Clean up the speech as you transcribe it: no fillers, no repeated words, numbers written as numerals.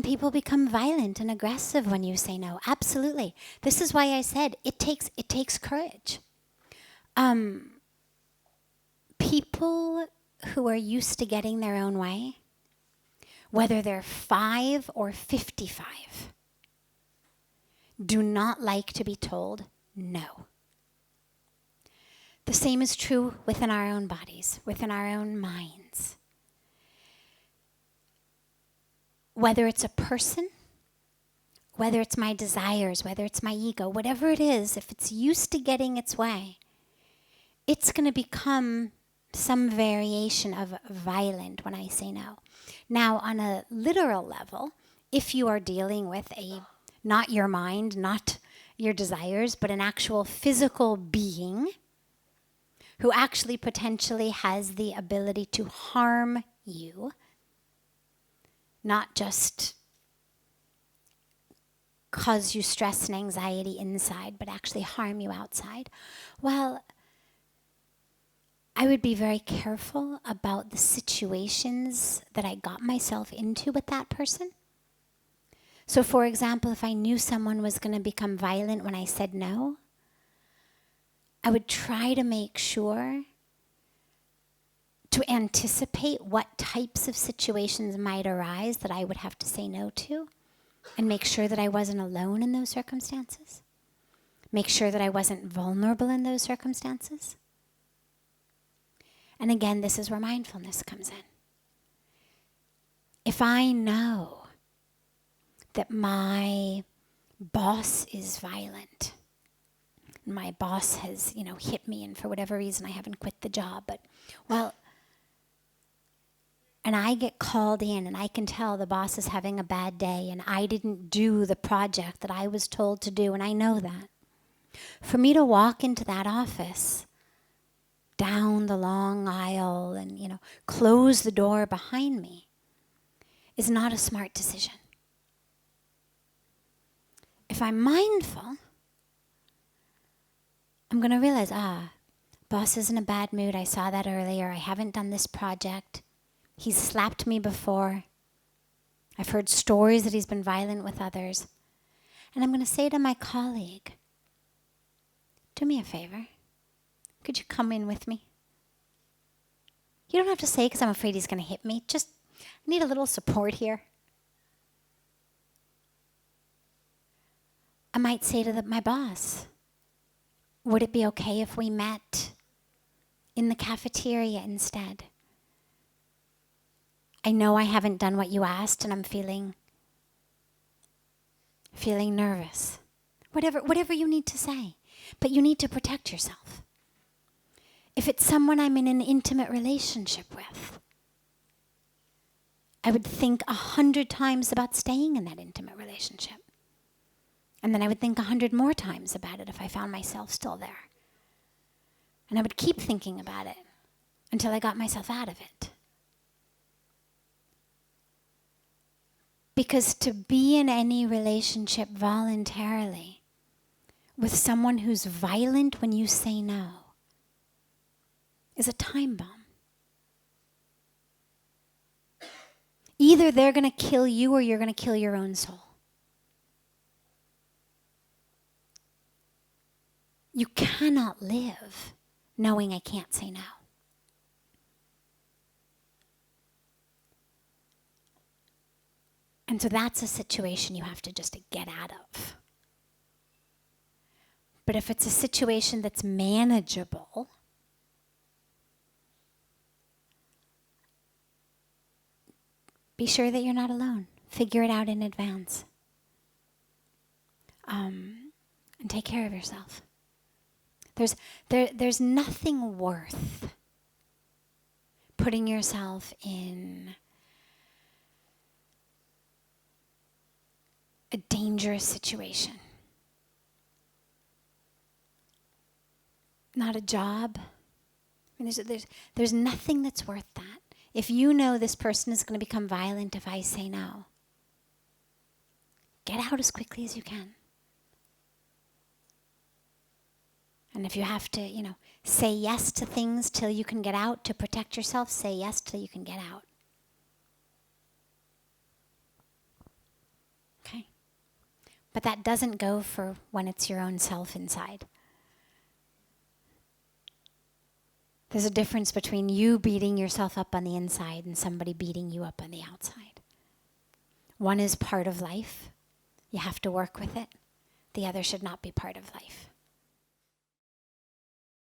people become violent and aggressive when you say no. Absolutely. This is why I said it takes courage. People who are used to getting their own way, whether they're 5 or 55, do not like to be told no. The same is true within our own bodies, within our own minds. Whether it's a person, whether it's my desires, whether it's my ego, whatever it is, if it's used to getting its way, it's going to become some variation of violent when I say no. Now, on a literal level, if you are dealing with not your mind, not your desires, but an actual physical being who actually potentially has the ability to harm you, not just cause you stress and anxiety inside, but actually harm you outside, well, I would be very careful about the situations that I got myself into with that person. So for example, if I knew someone was going to become violent when I said no, I would try to make sure to anticipate what types of situations might arise that I would have to say no to, and make sure that I wasn't alone in those circumstances. Make sure that I wasn't vulnerable in those circumstances. And again, this is where mindfulness comes in. If I know that my boss is violent, my boss has, hit me, and for whatever reason I haven't quit the job, and I get called in and I can tell the boss is having a bad day and I didn't do the project that I was told to do, and I know that. For me to walk into that office, down the long aisle and, close the door behind me is not a smart decision. If I'm mindful, I'm going to realize, boss is in a bad mood. I saw that earlier. I haven't done this project. He's slapped me before. I've heard stories that he's been violent with others. And I'm going to say to my colleague, do me a favor. Could you come in with me? You don't have to say because I'm afraid he's going to hit me. Just I need a little support here. I might say to my boss, would it be okay if we met in the cafeteria instead? I know I haven't done what you asked and I'm feeling nervous. Whatever you need to say. But you need to protect yourself. If it's someone I'm in an intimate relationship with, I would think 100 times about staying in that intimate relationship. And then I would think 100 more times about it if I found myself still there. And I would keep thinking about it until I got myself out of it. Because to be in any relationship voluntarily with someone who's violent when you say no is a time bomb. Either they're going to kill you or you're going to kill your own soul. You cannot live knowing I can't say no. And so that's a situation you have to just get out of. But if it's a situation that's manageable, be sure that you're not alone. Figure it out in advance. And take care of yourself. There's nothing worth putting yourself in a dangerous situation. Not a job. I mean, there's nothing that's worth that. If you know this person is going to become violent if I say no, get out as quickly as you can. And if you have to, say yes to things till you can get out to protect yourself, say yes till you can get out. But that doesn't go for when it's your own self inside. There's a difference between you beating yourself up on the inside and somebody beating you up on the outside. One is part of life. You have to work with it. The other should not be part of life.